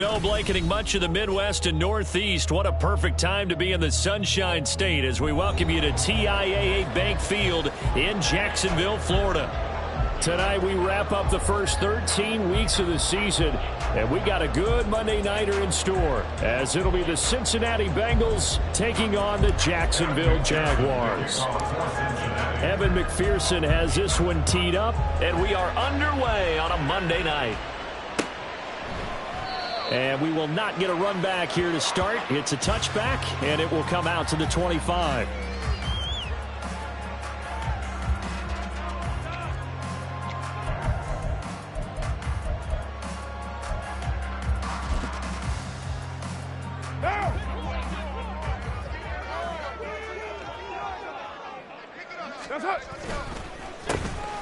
No blanketing much of the Midwest and Northeast. What a perfect time to be in the Sunshine State as we welcome you to TIAA Bank Field in Jacksonville, Florida. Tonight we wrap up the first 13 weeks of the season, and we got a good Monday nighter in store as it'll be the Cincinnati Bengals taking on the Jacksonville Jaguars. Evan McPherson has this one teed up, and we are underway on a Monday night. And we will not get a run back here to start. It's a touchback, and it will come out to the 25.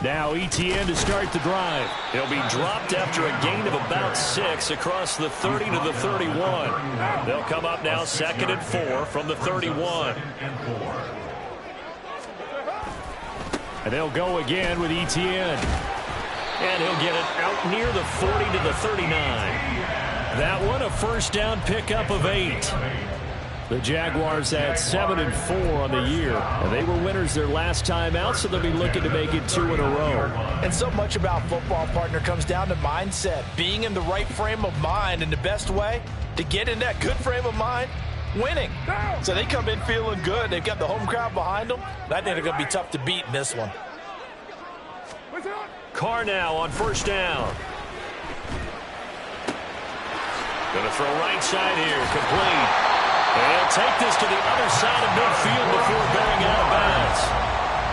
Now ETN to start the drive. He'll be dropped after a gain of about 6 across the 30 to the 31. They'll come up now 2nd and 4 from the 31. And they'll go again with ETN. And he'll get it out near the 40 to the 39. That one a first down pickup of 8. The Jaguars at 7 and 4 on the year, and they were winners their last time out, so they'll be looking to make it 2 in a row. And so much about football, partner, comes down to mindset, being in the right frame of mind, and the best way to get in that good frame of mind, winning. So they come in feeling good. They've got the home crowd behind them. I think they're going to be tough to beat in this one. Carr now on first down. Going to throw right side here, complete. And he'll take this to the other side of midfield before bearing out of bounds.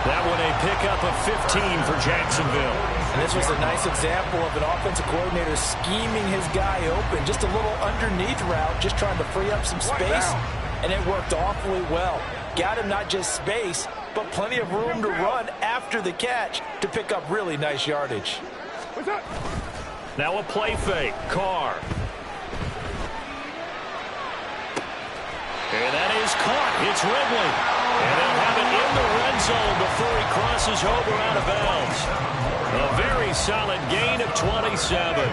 That one a pickup of 15 for Jacksonville. And this was a nice example of an offensive coordinator scheming his guy open. Just a little underneath route, just trying to free up some space. And it worked awfully well. Got him not just space, but plenty of room to run after the catch to pick up really nice yardage. Now a play fake. Carr. And that is caught. It's Ridley. And they'll have it in the red zone before he crosses over out of bounds. A very solid gain of 27.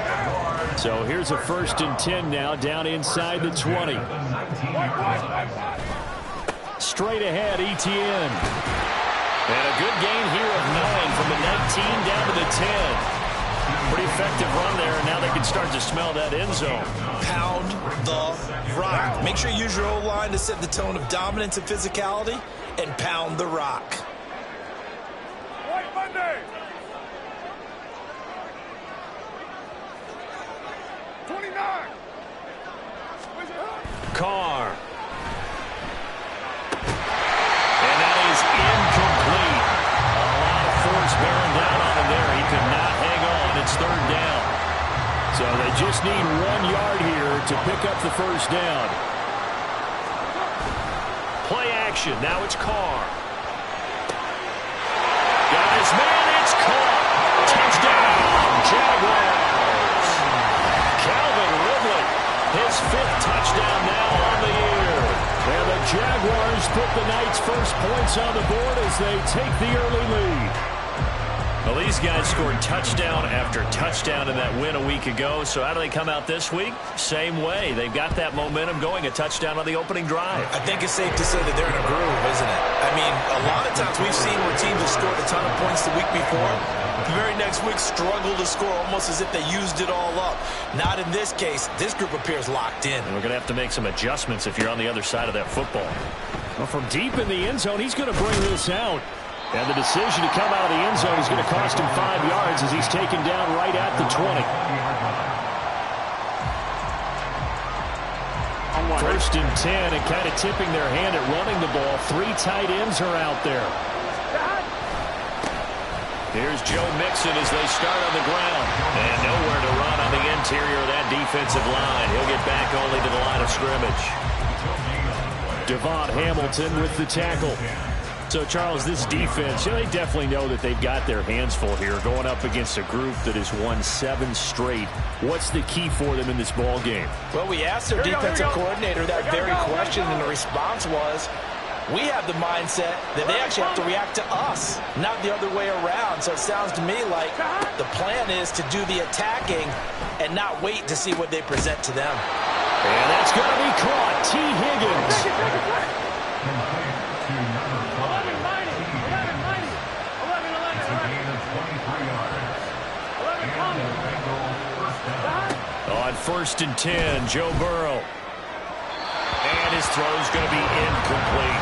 So here's a 1st and 10 now down inside the 20. Straight ahead, ETN. And a good gain here of 9 from the 19 down to the 10. Pretty effective run there, and now they can start to smell that end zone. Pound the rock. Make sure you use your O-line to set the tone of dominance and physicality, and pound the rock. White Monday. 29. Carr. And that is incomplete. A lot of force bearing down on him there. He could not hang on. It's 3rd down. So they just need 1 yard here to pick up the first down. Play action. Now it's Carr. Got his man. It's caught. Touchdown, Jaguars. Calvin Ridley, his 5th touchdown now on the year. And the Jaguars put the night's first points on the board as they take the early lead. Well, these guys scored touchdown after touchdown in that win a week ago. So how do they come out this week? Same way. They've got that momentum going, a touchdown on the opening drive. I think it's safe to say that they're in a groove, isn't it? I mean, a lot of times we've seen where teams have scored a ton of points the week before. The very next week struggle to score almost as if they used it all up. Not in this case. This group appears locked in. And we're going to have to make some adjustments if you're on the other side of that football. Well, from deep in the end zone, he's going to bring this out. And the decision to come out of the end zone is going to cost him 5 yards as he's taken down right at the 20. 1st and 10, and kind of tipping their hand at running the ball. 3 tight ends are out there. Here's Joe Mixon as they start on the ground. And nowhere to run on the interior of that defensive line. He'll get back only to the line of scrimmage. Devon Hamilton with the tackle. So, Charles, this defense, they definitely know that they've got their hands full here going up against a group that has won 7 straight. What's the key for them in this ball game? Well, we asked their defensive coordinator that very question, and the response was We have the mindset that they actually have to react to us, not the other way around. So it sounds to me like the plan is to do the attacking and not wait to see what they present to them. And that's going to be caught. T. Higgins. On 1st and 10, Joe Burrow. And his throw's going to be incomplete.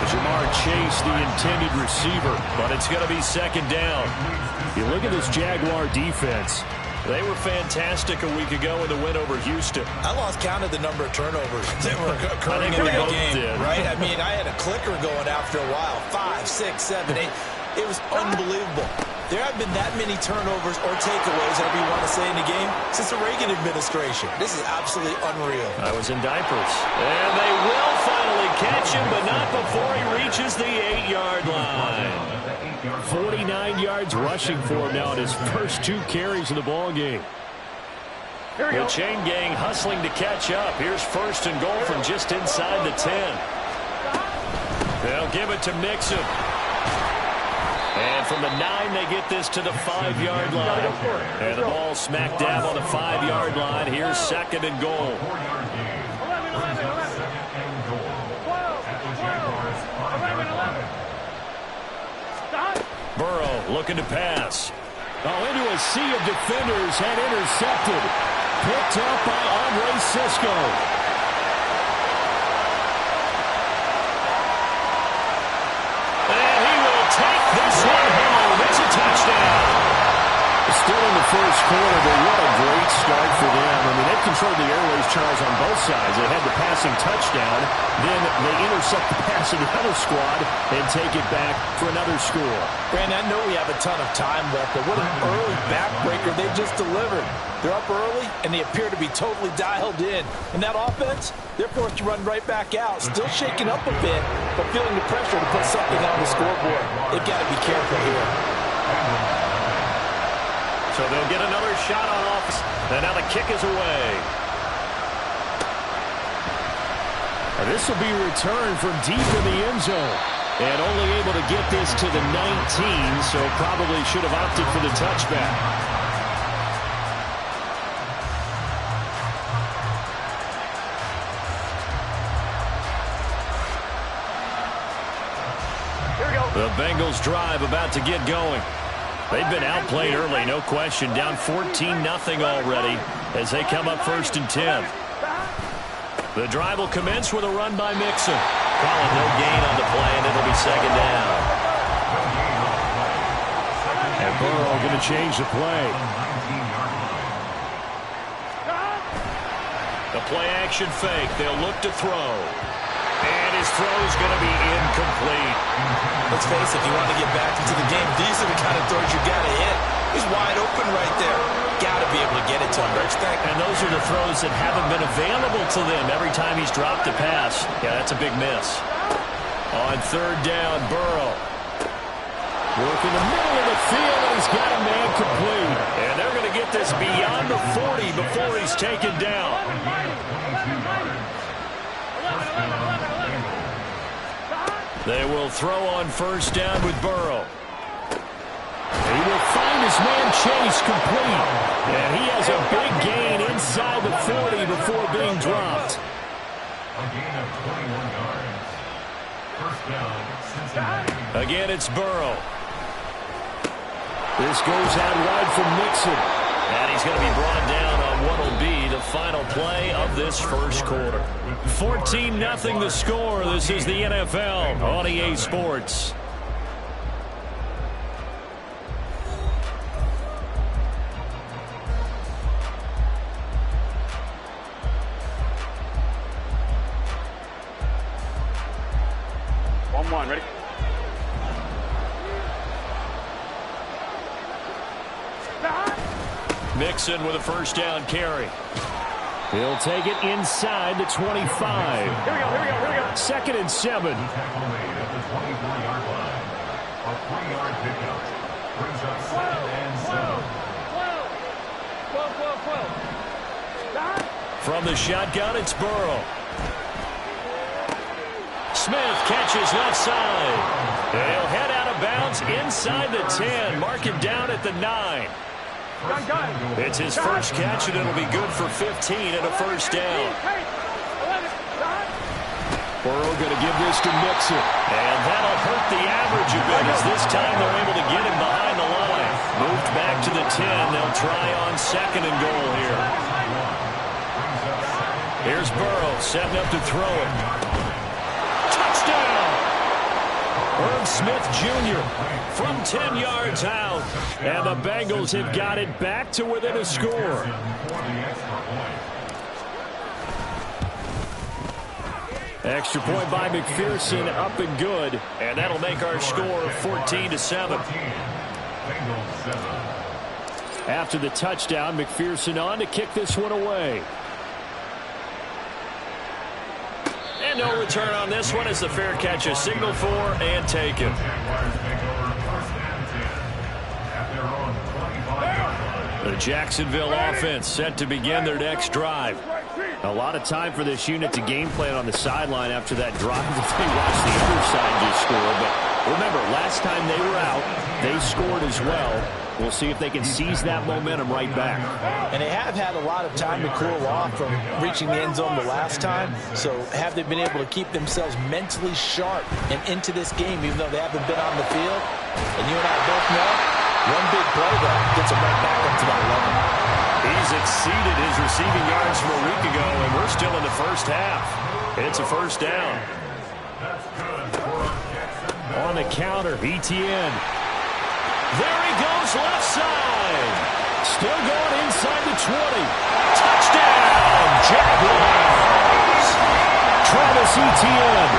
Jamar Chase, the intended receiver, but it's going to be 2nd down. You look at this Jaguar defense. They were fantastic a week ago in the win over Houston. I lost count of the number of turnovers that were occurring in that game, right? I mean, I had a clicker going after a while. 5, 6, 7, 8. It was unbelievable. There have been that many turnovers or takeaways, whatever you want to say, in the game since the Reagan administration. This is absolutely unreal. I was in diapers. And they will finally catch him, but not before he reaches the 8-yard line. 49 yards rushing for him now in his first 2 carries of the ball game. The chain gang hustling to catch up. Here's 1st and goal from just inside the 10. They'll give it to Mixon. And from the 9, they get this to the 5-yard line. And the ball smack dab on the 5-yard line. Here's 2nd and goal. Burrow looking to pass. Into a sea of defenders, and intercepted. Picked up by Andre Sisco. And he will take this one home. It's a touchdown. Still in the first quarter, but what a great start for them. I mean, they've controlled the airways, Charles, on both sides. They had the passing touchdown. Then they intercept the pass of the other squad and take it back for another score. Brandon, I know we have a ton of time left, but what an early backbreaker they just delivered. They're up early, and they appear to be totally dialed in. And that offense, they're forced to run right back out. Still shaking up a bit, but feeling the pressure to put something on the scoreboard. They've got to be careful here. So they'll get another shot on offense. And now the kick is away. And this will be returned from deep in the end zone. And only able to get this to the 19, so probably should have opted for the touchback. The Bengals drive about to get going. They've been outplayed early, no question. Down 14-0 already as they come up 1st and 10. The drive will commence with a run by Mixon. Calling no gain on the play, and it'll be 2nd down. And Burrow going to change the play. The play-action fake. They'll look to throw. And his throw's going to be incomplete. Let's face it, if you want to get back into the game, these are the kind of throws you got to hit. He's wide open right there. Got to be able to get it to him. And those are the throws that haven't been available to them every time he's dropped a pass. Yeah, that's a big miss. On 3rd down, Burrow. Working the middle of the field, and he's got a man complete. And they're going to get this beyond the 40 before he's taken down. They will throw on 1st down with Burrow. He will find his man Chase complete. And he has a big gain inside the 40 before being dropped. A gain of 21 yards. 1st down, Cincinnati. Again, it's Burrow. This goes out wide from Mixon. And he's going to be brought down on what will be the final play of this first quarter. 14-0 the score. This is the NFL on EA Sports. One, ready? Mixon with a 1st down carry. He'll take it inside the 25. Here we go. 2nd and 7. Tackle made at the 24-yard line. A 3-yard pickup brings up 2nd and 7. From the shotgun, it's Burrow. Smith catches left side. He'll head out of bounds inside the 10. Mark him down at the 9. It's his first catch, and it'll be good for 15 and a first down. Burrow going to give this to Mixon. And that'll hurt the average a bit as this time they're able to get him behind the line. Moved back to the 10. They'll try on second and goal here. Here's Burrow setting up to throw it. Touchdown! Irv Smith Jr. from 10 yards out. And the Bengals have got it back to within a score. Extra point by McPherson, up and good. And that'll make our score 14-7. After the touchdown, McPherson on to kick this one away. And no return on this one as the fair catch is signaled for and taken. The Jacksonville offense set to begin their next drive. A lot of time for this unit to game plan on the sideline after that drive that they watched the other side just score. But remember, last time they were out, they scored as well. We'll see if they can seize that momentum right back. And they have had a lot of time to cool off from reaching the end zone the last time. So have they been able to keep themselves mentally sharp and into this game, even though they haven't been on the field? And you and I both know, one big play that gets them right back up to that 11. He's exceeded his receiving yards from a week ago, and we're still in the first half. It's a first down. On the counter, ETN. There he goes left side. Still going inside the 20. Touchdown, Jaguars. Travis Etienne,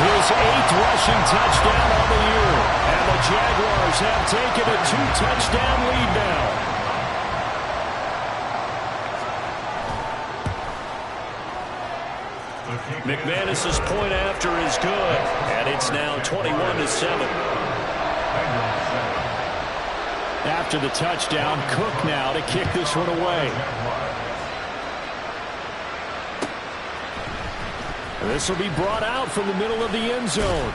his 8th rushing touchdown on the year. And the Jaguars have taken a 2-touchdown lead now. McManus's point after is good, and it's now 21-7. After the touchdown, Cook now to kick this one away. This will be brought out from the middle of the end zone.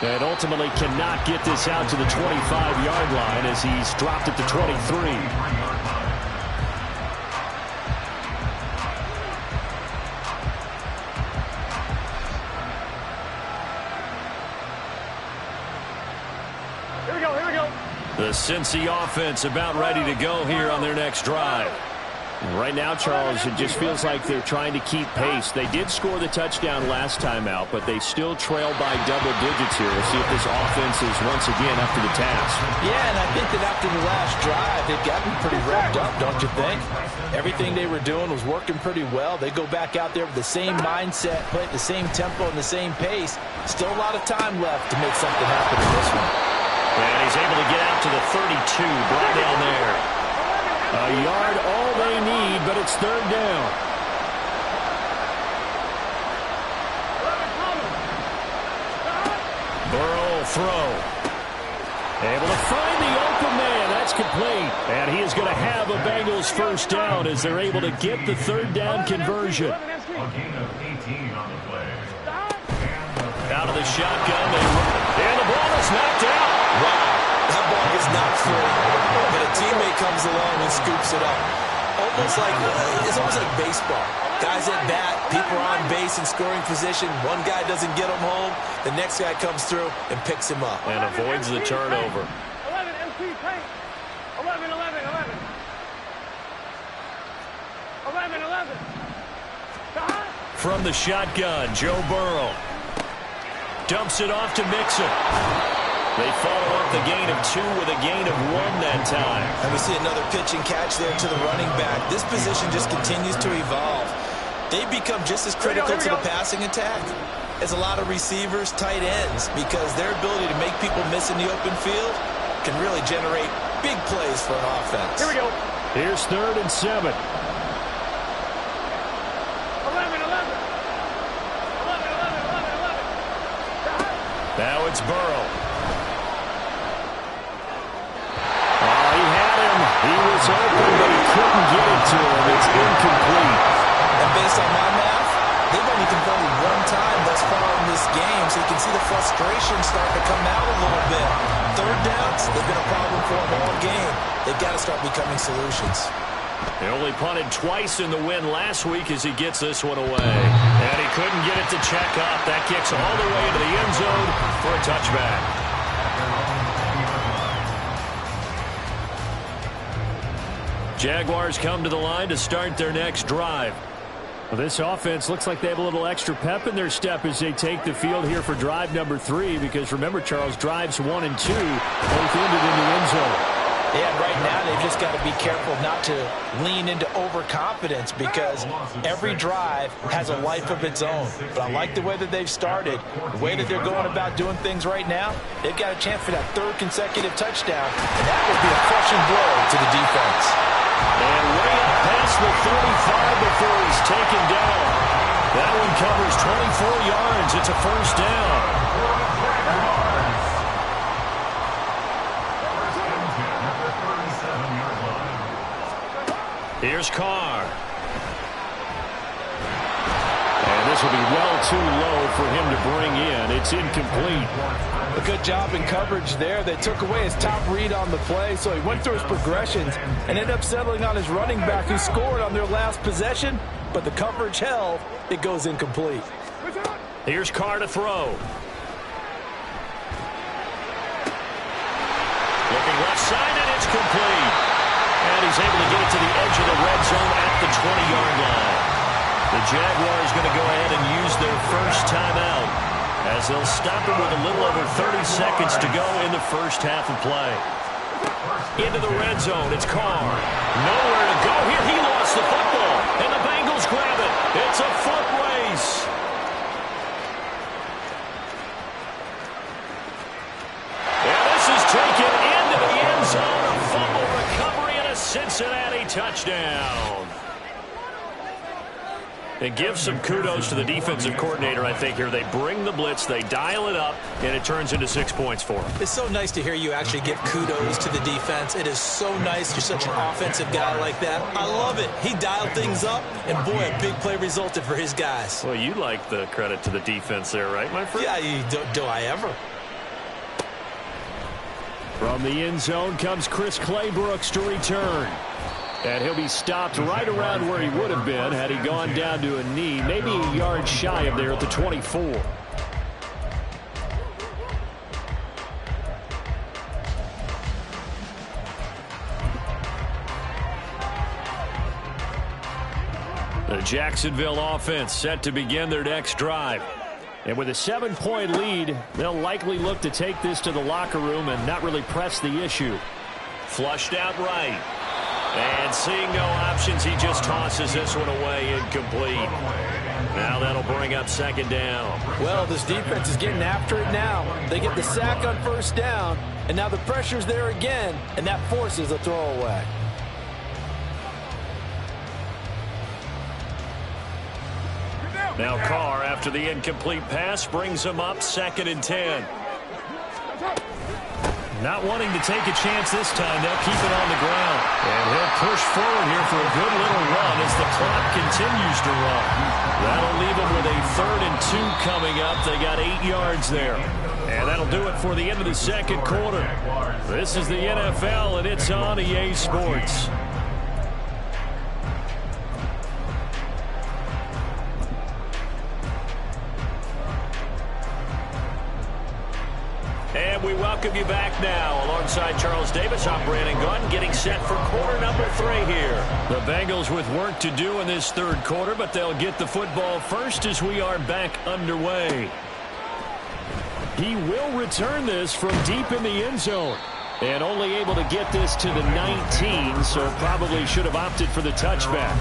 And ultimately cannot get this out to the 25-yard line as he's dropped at the 23. The Cincy offense about ready to go here on their next drive. Right now, Charles, it just feels like they're trying to keep pace. They did score the touchdown last time out, but they still trail by double digits here. We'll see if this offense is once again up to the task. Yeah, and I think that after the last drive, they've gotten pretty wrapped up, don't you think? Everything they were doing was working pretty well. They go back out there with the same mindset, play at the same tempo and the same pace. Still a lot of time left to make something happen in this one. And he's able to get out to the 32, brought down there. A yard, all they need, but it's third down. Burrow will throw. Able to find the open man. That's complete. And he is going to have a Bengals first down as they're able to get the third down conversion. A gain of 18 on the play. Out of the shotgun, and the ball is knocked out. Wow, that ball is knocked free, but a teammate comes along and scoops it up. It's almost like baseball. Guys at bat, people are on base in scoring position. One guy doesn't get him home, the next guy comes through and picks him up. And avoids the turnover. 11, MC, paint. 11, 11, 11. 11, 11. From the shotgun, Joe Burrow. Dumps it off to Mixon. They follow up the gain of 2 with a gain of 1 that time. And we see another pitch and catch there to the running back. This position just continues to evolve. They become just as critical to the passing attack as a lot of receivers, tight ends, because their ability to make people miss in the open field can really generate big plays for an offense. Here we go. Here's 3rd and 7. 11, 11. 11, 11, 11, 11. Now it's Burrow. Oh, he had him. He was open, but he couldn't get it to him. It's incomplete. And based on my math, they've only converted 1 time thus far in this game. frustration starting to come out a little bit. Third downs, they've been a problem for them all game. They've got to start becoming solutions. He only punted twice in the win last week as he gets this one away. And he couldn't get it to check up. That kicks all the way into the end zone for a touchback. Jaguars come to the line to start their next drive. Well, this offense looks like they have a little extra pep in their step as they take the field here for drive number 3. Because remember, Charles, drives 1 and 2 both ended in the end zone. Yeah, right now they've just got to be careful not to lean into overconfidence because every drive has a life of its own. But I like the way that they've started, the way that they're going about doing things right now. They've got a chance for that 3rd consecutive touchdown, and that would be a crushing blow to the defense. And way up past the 35 before he's taken down. That one covers 24 yards. It's a first down. Here's Carr. And this will be well too low for him to bring in. It's incomplete. A good job in coverage there. They took away his top read on the play, so he went through his progressions and ended up settling on his running back who scored on their last possession, but the coverage held. It goes incomplete. Here's Carr to throw. Looking left side, and it's complete. And he's able to get it to the edge of the red zone at the 20-yard line. The Jaguars going to go ahead and use their first timeout as they'll stop it with a little over 30 seconds to go in the first half of play. Into the red zone, it's Carr. Nowhere to go here. He lost the football, and the Bengals grab it. It's a foot race. And this is taken into the end zone. A fumble recovery and a Cincinnati touchdown. And give some kudos to the defensive coordinator, I think, here. They bring the blitz, they dial it up, and it turns into 6 points for them. It's so nice to hear you actually give kudos to the defense. It is so nice. You're such an offensive guy like that. I love it. He dialed things up, and boy, a big play resulted for his guys. Well, you like the credit to the defense there, right, my friend? Yeah, do I ever? From the end zone comes Chris Claybrooks to return. And he'll be stopped right around where he would have been had he gone down to a knee, maybe a yard shy of there at the 24. The Jacksonville offense set to begin their next drive. And with a 7-point lead, they'll likely look to take this to the locker room and not really press the issue. Flushed out right. And seeing no options, he just tosses this one away, incomplete. Now that'll bring up 2nd down. Well, this defense is getting after it now. They get the sack on 1st down, and now the pressure's there again, and that forces a throwaway. Now Carr, after the incomplete pass, brings him up 2nd and 10. Not wanting to take a chance this time. They'll keep it on the ground. And he'll push forward here for a good little run as the clock continues to run. That'll leave him with a 3rd and 2 coming up. They got 8 yards there. And that'll do it for the end of the 2nd quarter. This is the NFL, and it's on EA Sports. And we welcome you back now. Alongside Charles Davis, I'm Brandon Gunn, getting set for quarter number 3 here. The Bengals with work to do in this 3rd quarter, but they'll get the football first as we are back underway. He will return this from deep in the end zone. And only able to get this to the 19, so probably should have opted for the touchback.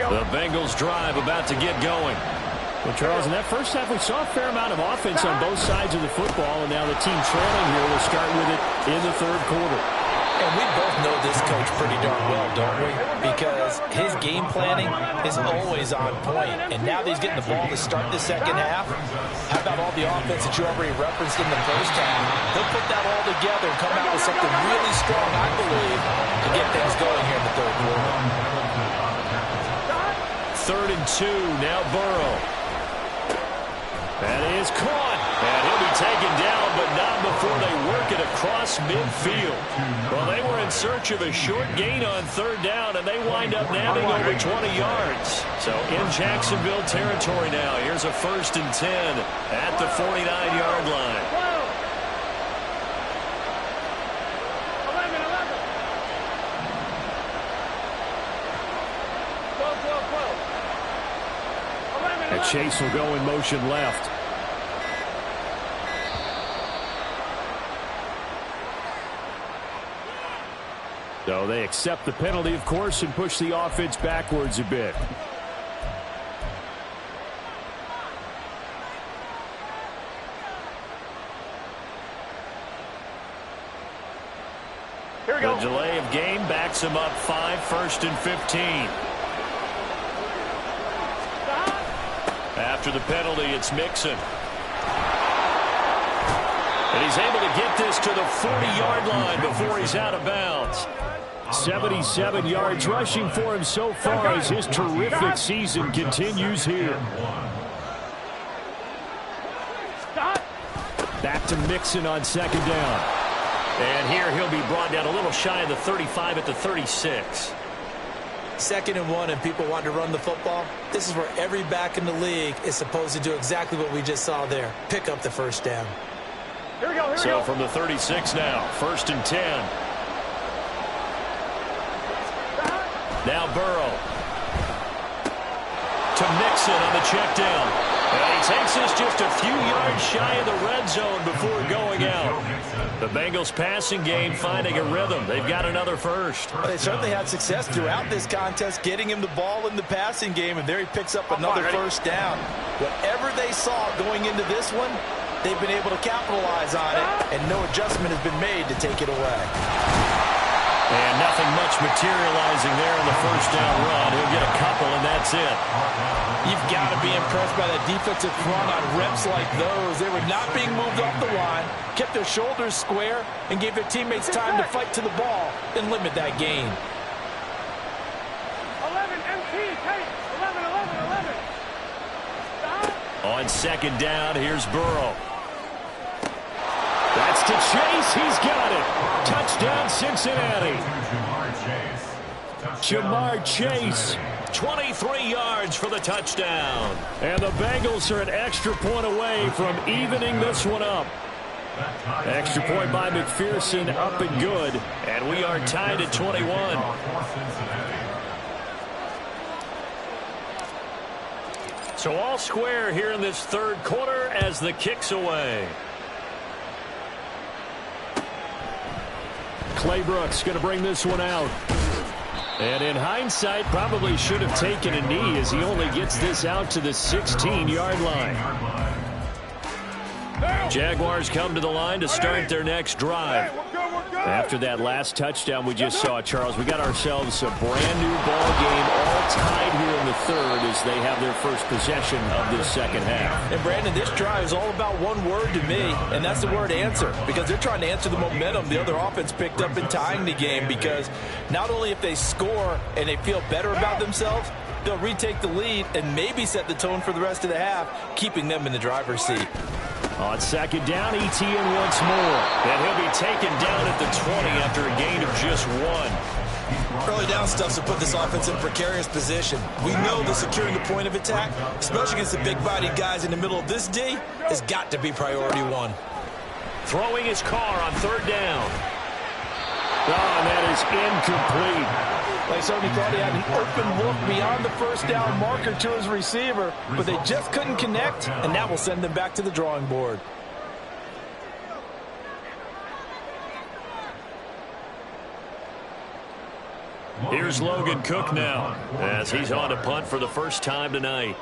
The Bengals drive about to get going. Well, Charles, in that first half, we saw a fair amount of offense on both sides of the football, and now the team trailing here will start with it in the 3rd quarter. And we both know this coach pretty darn well, don't we? Because his game planning is always on point. And now that he's getting the ball to start the second half, how about all the offense that you already referenced in the first half? He'll put that all together and come out with something really strong, I believe, to get things going here in the third quarter. 3rd and 2, now Burrow. That is caught. And he'll be taken down, but not before they work it across midfield. Well, they were in search of a short gain on 3rd down, and they wind up nabbing over 20 yards. So in Jacksonville territory now. Here's a 1st and 10 at the 49-yard line. 11, 11. Chase will go in motion left. So they accept the penalty, of course, and push the offense backwards a bit. Here we go. The delay of game backs him up 5, 1st and 15. After the penalty, it's Mixon. And he's able to get this to the 40-yard line before he's out of bounds. 77 yards rushing for him so far as his terrific season continues here. Back to Mixon on 2nd down. And here he'll be brought down a little shy of the 35 at the 36. 2nd and 1 and people want to run the football. This is where every back in the league is supposed to do exactly what we just saw there. Pick up the 1st down. Here we go. So from the 36 now, 1st and 10. Now Burrow. To Mixon on the check down. And he takes this just a few yards shy of the red zone before going out. The Bengals passing game finding a rhythm. They've got another 1st. Well, they certainly had success throughout this contest getting him the ball in the passing game, and there he picks up another 1st down. Whatever they saw going into this one, they've been able to capitalize on it, and no adjustment has been made to take it away. And nothing much materializing there on the 1st down run. He'll get a couple, and that's it. You've got to be impressed by that defensive front on reps like those. They were not being moved off the line, kept their shoulders square, and gave their teammates time to fight to the ball and limit that gain. 11, MT, take. 11, 11, 11. Stop. On 2nd down, here's Burrow. That's to Chase. He's got it. Touchdown, Cincinnati. Jamar Chase, 23 yards for the touchdown. And the Bengals are an extra point away from evening this one up. Extra point by McPherson, up and good. And we are tied at 21. So all square here in this 3rd quarter as the kick's away. Clay Brooks going to bring this one out. And in hindsight, probably should have taken a knee as he only gets this out to the 16-yard line. Jaguars come to the line to start their next drive. After that last touchdown we just saw, Charles, we got ourselves a brand-new ball game all tied here in the 3rd as they have their first possession of this 2nd half. And, Brandon, this drive is all about one word to me, and that's the word answer, because they're trying to answer the momentum the other offense picked up in tying the game, because not only if they score and they feel better about themselves, they'll retake the lead and maybe set the tone for the rest of the half, keeping them in the driver's seat. On 2nd down, Etienne once more. And he'll be taken down at the 20 after a gain of just 1. Early down stuff's to put this offense in a precarious position. We know that securing the point of attack, especially against the big-bodied guys in the middle of this D, has got to be priority 1. Throwing his car on 3rd down. Oh, and that is incomplete. They certainly thought he had an open look beyond the 1st down marker to his receiver, but they just couldn't connect, and that will send them back to the drawing board. Here's Logan Cook now as he's on to punt for the first time tonight.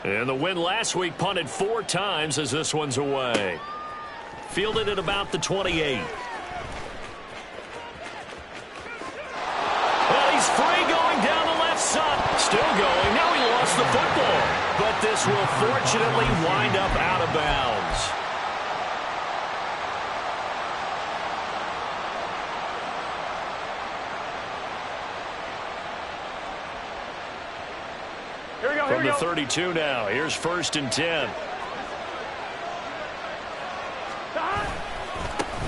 And the win last week punted 4 times as this one's away. Fielded at about the 28. this will fortunately wind up out of bounds. From the 32 now, here's 1st and 10.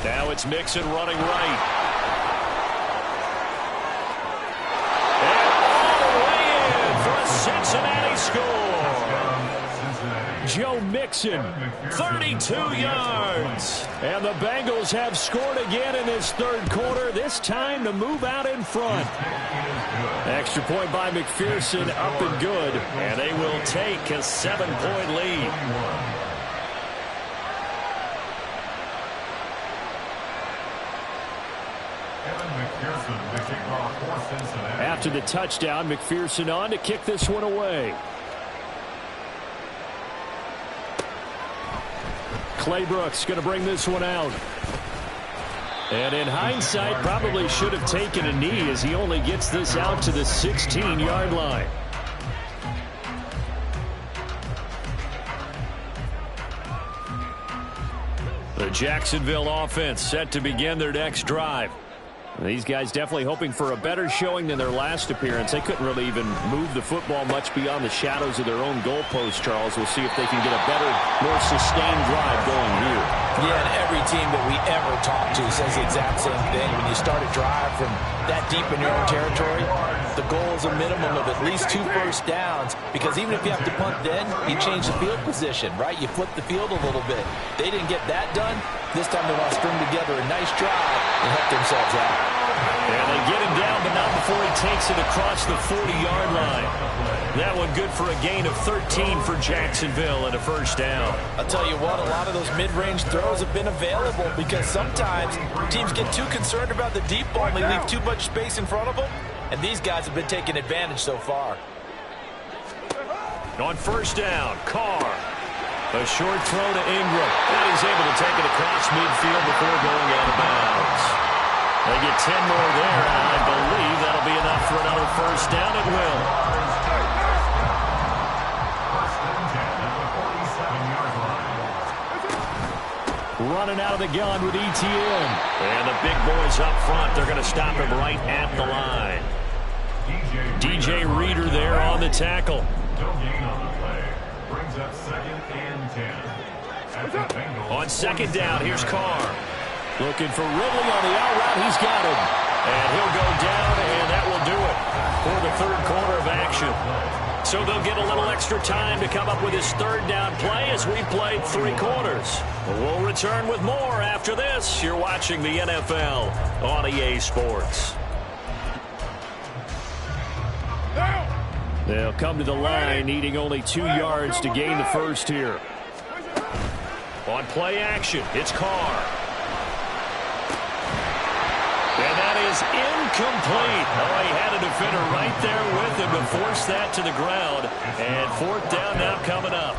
Now it's Mixon running right. And all the way in for a Cincinnati score. Joe Mixon, 32 yards. And the Bengals have scored again in this third quarter, this time to move out in front. Extra point by McPherson, up and good. And they will take a 7-point lead. After the touchdown, McPherson on to kick this one away. Clay Brooks going to bring this one out. And in hindsight, probably should have taken a knee as he only gets this out to the 16-yard line. The Jacksonville offense set to begin their next drive. These guys definitely hoping for a better showing than their last appearance. They couldn't really even move the football much beyond the shadows of their own goalpost, Charles. We'll see if they can get a better, more sustained drive going here. Yeah, and every team that we ever talk to says the exact same thing. When you start a drive from that deep in your own territory, the goal is a minimum of at least 2 first downs, because even if you have to punt then, you change the field position, right? You flip the field a little bit. They didn't get that done. This time they want to string together a nice drive and help themselves out. And they get him down, but not before he takes it across the 40-yard line. That one good for a gain of 13 for Jacksonville and a first down. I'll tell you what, a lot of those mid-range throws have been available because sometimes teams get too concerned about the deep ball and they leave too much space in front of them. And these guys have been taking advantage so far. On first down, Carr. A short throw to Ingram. And he's able to take it across midfield before going out of bounds. They get 10 more there, and I believe that'll be enough for another first down. It will. Running out of the gun with ETN. And the big boys up front, they're going to stop him right at the line. DJ Reader there on the tackle. No gain on the play. Brings up 2nd and 10. On second down, here's Carr. Looking for Ridley on the out route. He's got him. And he'll go down, and that will do it for the third quarter of action. So they'll get a little extra time to come up with his third down play as we played 3 quarters. We'll return with more after this. You're watching the NFL on EA Sports. They'll come to the line, needing only 2 yards to gain the first here. On play action, it's Carr. And that is incomplete. Oh, he had a defender right there with him to force that to the ground. And 4th down now coming up.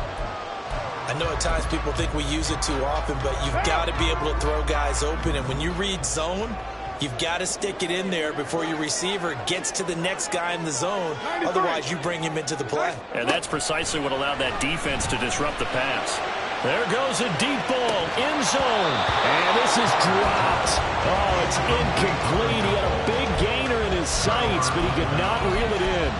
I know at times people think we use it too often, but you've got to be able to throw guys open. And when you read zone, you've got to stick it in there before your receiver gets to the next guy in the zone. Otherwise, you bring him into the play. And that's precisely what allowed that defense to disrupt the pass. There goes a deep ball, end zone. And this is dropped. Oh, it's incomplete. He had a big gainer in his sights, but he could not reel it in.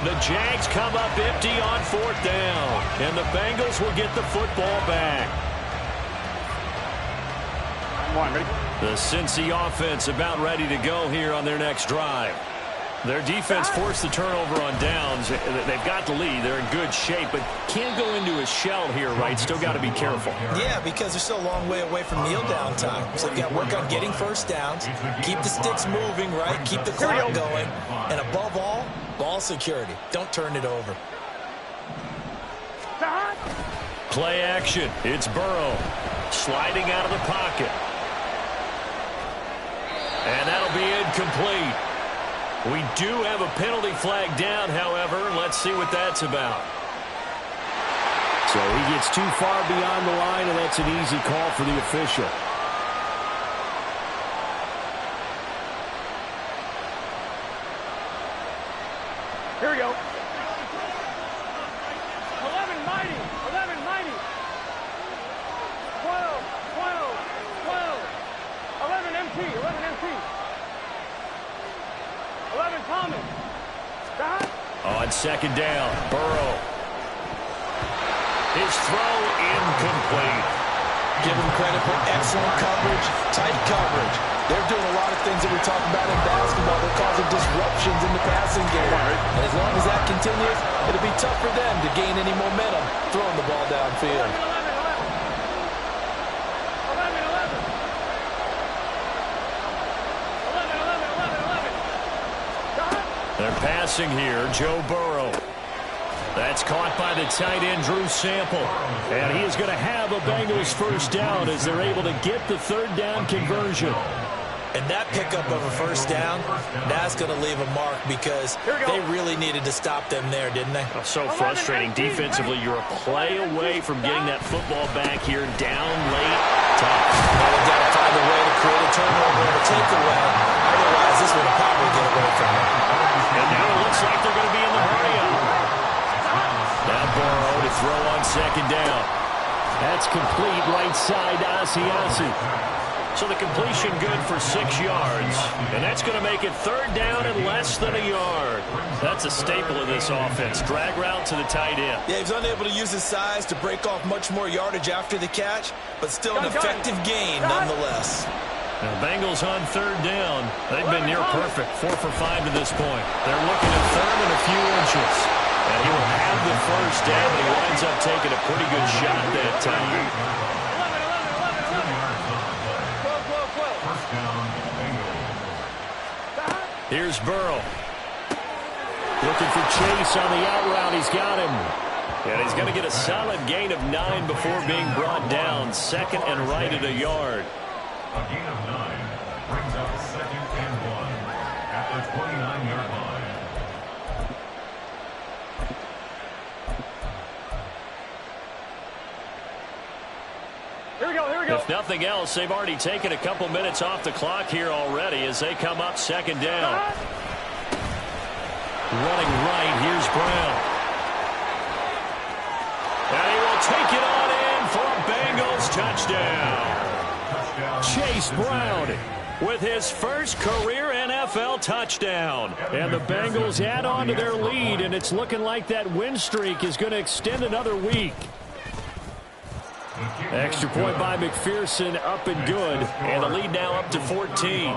The Jags come up empty on 4th down. And the Bengals will get the football back. The Cincy offense about ready to go here on their next drive. Their defense forced the turnover on downs. They've got the lead. They're in good shape, but can't go into a shell here, right? Still got to be careful. Yeah, because they're still a long way away from kneel down time. So they've got to work on getting first downs, keep the sticks moving, right? Keep the clock going. And above all, ball security. Don't turn it over. Play action. It's Burrow sliding out of the pocket. And that'll be incomplete. We do have a penalty flag down, however. Let's see what that's about. So he gets too far beyond the line, and that's an easy call for the official. Here we go. 11. mighty. 11, mighty. 12, 12, 12. 11, MT. 11, MT. 11, Thomas. Stop. On second down, Burrow. His throw incomplete. Give him credit for excellent coverage, tight coverage. They're doing a lot of things that we talk about in basketball. They're causing disruptions in the passing game. And as long as that continues, it'll be tough for them to gain any momentum throwing the ball downfield. 11. They're passing here, Joe Burrow. That's caught by the tight end, Drew Sample. And he is going to have a Bengals first down as they're able to get the third down conversion. And that pickup of a first down, that's going to leave a mark because they really needed to stop them there, didn't they? Oh, so frustrating. Defensively, you're a play away from getting that football back here down late. Tough. Now they've got to find a way to create a turnover and a takeaway. Otherwise, this would have probably get away from them. And now it looks like they're going to be in the hurry-up. Now Burrow to throw on second down. That's complete right side to Asiasi. So the completion good for 6 yards. And that's going to make it third down and less than a yard. That's a staple of this offense. Drag route to the tight end. Yeah, he's unable to use his size to break off much more yardage after the catch, but still an effective gain nonetheless. Now, Bengals on third down. They've been near perfect. 4 for 5 to this point. They're looking at third and a few inches. And he will have the first down. He winds up taking a pretty good shot that time. Here's Burrow. Looking for Chase on the out route. He's got him. And he's going to get a solid gain of 9 before being brought down. Second and right at a yard. A gain of 9 brings up second and 1 at the 29-yard line. Here we go, here we go. If nothing else, they've already taken a couple minutes off the clock here already as they come up second down. Running right, here's Brown. And he will take it on in for a Bengals touchdown. Chase Brown with his first career NFL touchdown. And the Bengals add on to their lead, and it's looking like that win streak is going to extend another week. Extra point by McPherson, up and good. And the lead now up to 14.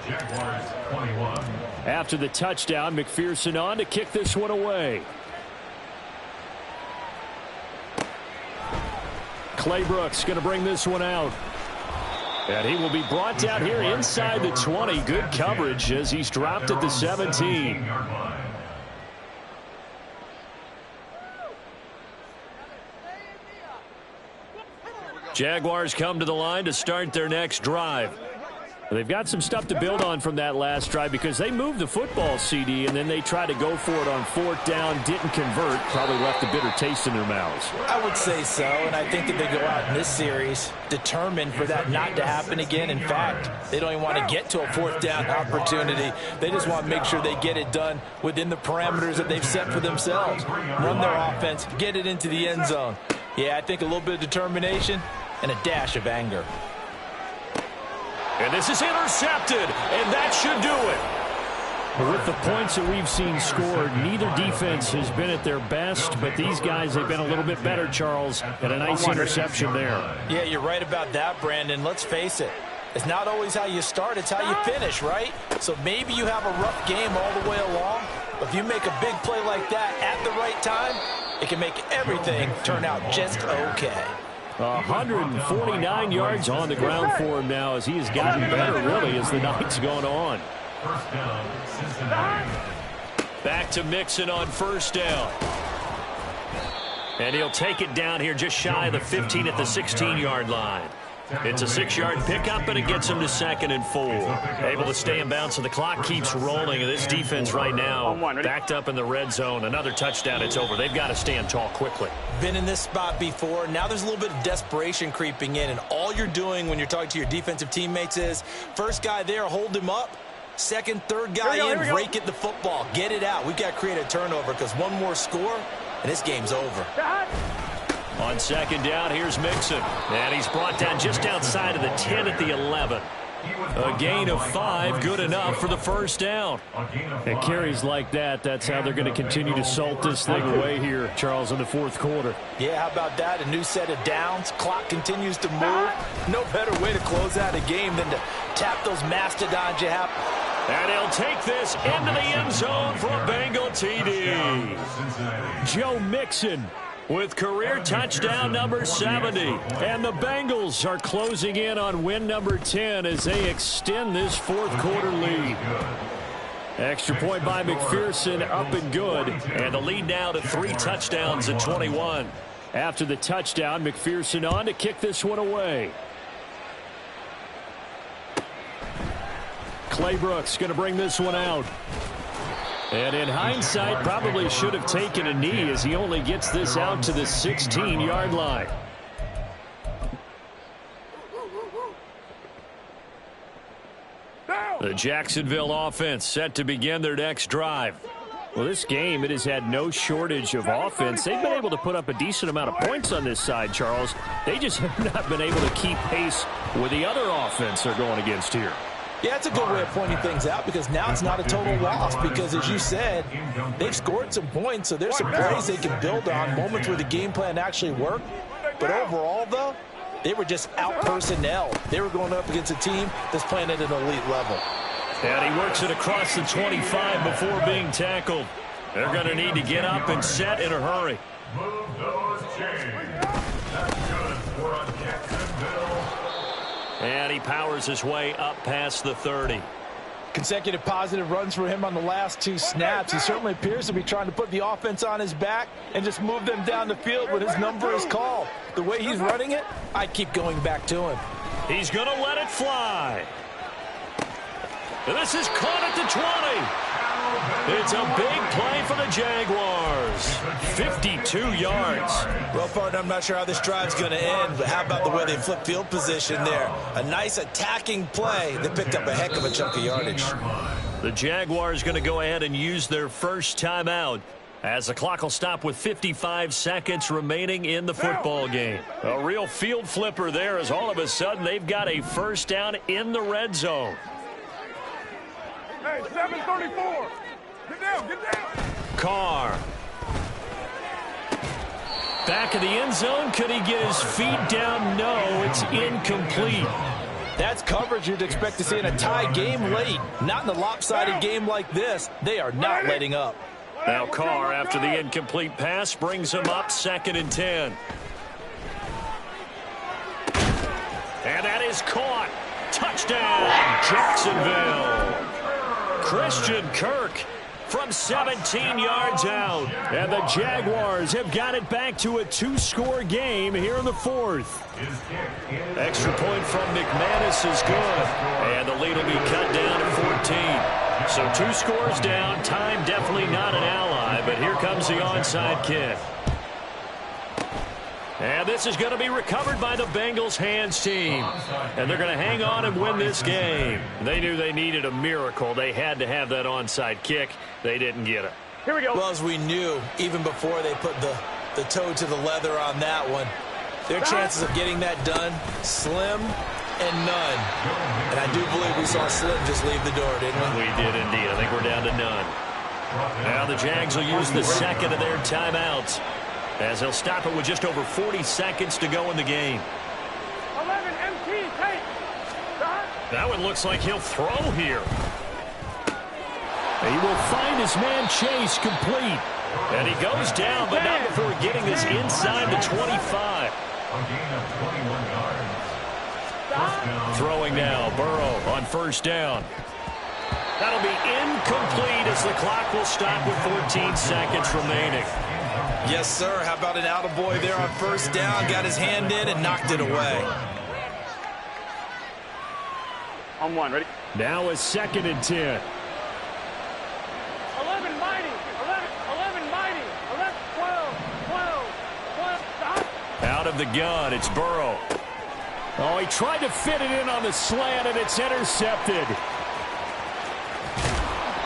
Jaguars 21. After the touchdown, McPherson on to kick this one away. Clay Brooks going to bring this one out. And he will be brought down here inside the 20. Good coverage as he's dropped at the 17. Jaguars come to the line to start their next drive. They've got some stuff to build on from that last drive because they moved the football, CD, and then they tried to go for it on fourth down, didn't convert, probably left a bitter taste in their mouths. I would say so, and I think that they go out in this series determined for that not to happen again. In fact, they don't even want to get to a fourth down opportunity. They just want to make sure they get it done within the parameters that they've set for themselves. Run their offense, get it into the end zone. Yeah, I think a little bit of determination and a dash of anger. And this is intercepted, and that should do it. With the points that we've seen scored, neither defense has been at their best, but these guys have been a little bit better, Charles, and a nice interception there. Yeah, you're right about that, Brandon. Let's face it. It's not always how you start, it's how you finish, right? So maybe you have a rough game all the way along, but if you make a big play like that at the right time, it can make everything turn out just okay. 149 yards on the ground for him now as he has gotten better, really, as the night's gone on. First down, Cincinnati. Back to Mixon on first down. And he'll take it down here just shy of the 15 at the 16-yard line. It's a 6-yard pickup, and it gets him to 2nd and 4. Able to stay in bounds, so the clock keeps rolling. And this defense right now backed up in the red zone. Another touchdown, it's over. They've got to stand tall quickly. Been in this spot before. Now there's a little bit of desperation creeping in, and all you're doing when you're talking to your defensive teammates is first guy there, hold him up. Second, third guy in, break it the football. Get it out. We've got to create a turnover because one more score, and this game's over. On second down, here's Mixon. And he's brought down just outside of the 10 at the 11. A gain of 5, good enough for the first down. And carries like that, that's how they're going to continue to salt this thing away here, Charles, in the fourth quarter. Yeah, how about that? A new set of downs. Clock continues to move. No better way to close out a game than to tap those mastodons you have. And he'll take this into the end zone for a Bengal TD. Joe Mixon with career touchdown number 70. And the Bengals are closing in on win number 10 as they extend this fourth quarter lead. Extra point by McPherson, up and good. And the lead now to 3 touchdowns at 21. After the touchdown, McPherson on to kick this one away. Claybrooks going to bring this one out. And in hindsight, probably should have taken a knee as he only gets this out to the 16-yard line. The Jacksonville offense set to begin their next drive. Well, this game, it has had no shortage of offense. They've been able to put up a decent amount of points on this side, Charles. They just have not been able to keep pace with the other offense they're going against here. Yeah, it's a good way of pointing things out because now it's not a total loss because, as you said, they've scored some points, so there's some plays they can build on, moments where the game plan actually worked. But overall, though, they were just out-personnel. They were going up against a team that's playing at an elite level. And he works it across the 25 before being tackled. They're going to need to get up and set in a hurry. Move those chains. That's good for a Jacksonville. And he powers his way up past the 30. Consecutive positive runs for him on the last 2 snaps. He certainly appears to be trying to put the offense on his back and just move them down the field when his number is called. The way he's running it, I keep going back to him. He's going to let it fly. And this is caught at the 20. It's a big play for the Jaguars. 52 yards. Well, partner, I'm not sure how this drive's going to end, but how about the way they flip field position there? A nice attacking play that picked up a heck of a chunk of yardage. The Jaguars going to go ahead and use their first timeout as the clock will stop with 55 seconds remaining in the football game. A real field flipper there as all of a sudden they've got a first down in the red zone. Hey, 734. Get down, get down. Carr. Back of the end zone. Could he get his feet down? No, it's incomplete. That's coverage you'd expect to see in a tie game late. Not in a lopsided game like this. They are not letting up. Now Carr, after the incomplete pass, brings him up 2nd and 10. And that is caught. Touchdown, Jacksonville. Christian Kirk from 17 yards out. And the Jaguars have got it back to a 2-score game here in the 4th. Extra point from McManus is good. And the lead will be cut down to 14. So 2 scores down. Time definitely not an ally. But here comes the onside kick. And this is going to be recovered by the Bengals hands team. And they're going to hang on and win this game. They knew they needed a miracle. They had to have that onside kick. They didn't get it. Here we go. Well, as we knew, even before they put the toe to the leather on that one, their chances of getting that done, slim and none. And I do believe we saw Slim just leave the door, didn't we? We did indeed. I think we're down to none. Now the Jags will use the second of their timeouts, as they'll stop it with just over 40 seconds to go in the game. 11 MT, take. That one looks like he'll throw here. He will find his man Chase complete. And he goes down, but not before getting this inside the 25. A gain of 21 yards. Throwing now, Burrow on first down. That'll be incomplete as the clock will stop with 14 seconds remaining. Yes, sir. How about an attaboy there on first down? Got his hand in and knocked it away. On 1, ready? Now a 2nd and 10. 11 mighty. 11 mighty. 11, 12, 12, stop. Out of the gun, it's Burrow. Oh, he tried to fit it in on the slant, and it's intercepted.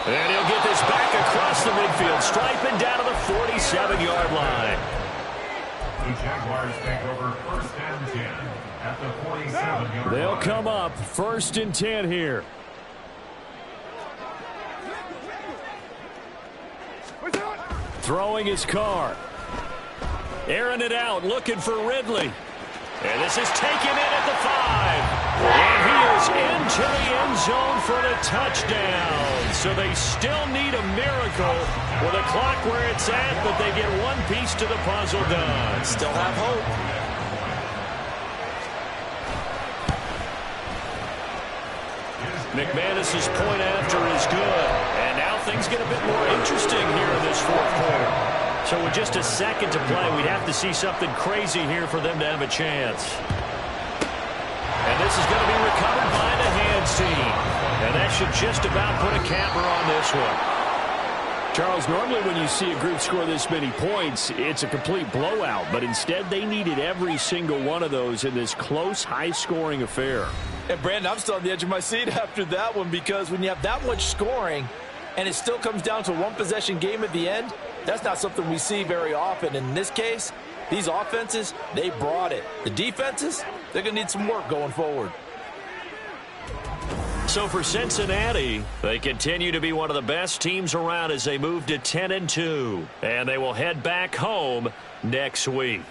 And he'll get this back across the midfield stripe and down to the 47-yard line. The Jaguars take over 1st and 10 at the 47-yard line. They'll come up 1st and 10 here. Throwing his car. Airing it out, looking for Ridley. And this is taken in at the 5. And he is into the end zone for the touchdown. So they still need a miracle with a clock where it's at, but they get one piece to the puzzle done. Still have hope. McManus's point after is good. And now things get a bit more interesting here in this 4th quarter. So with just a second to play, we'd have to see something crazy here for them to have a chance. And this is going to be recovered by the hands team. And that should just about put a capper on this one. Charles, normally when you see a group score this many points, it's a complete blowout. But instead, they needed every single one of those in this close, high-scoring affair. And, Brandon, I'm still on the edge of my seat after that one, because when you have that much scoring and it still comes down to a one-possession game at the end, that's not something we see very often. In this case, these offenses, they brought it. The defenses, they're going to need some work going forward. So for Cincinnati, they continue to be one of the best teams around as they move to 10-2. And they will head back home next week.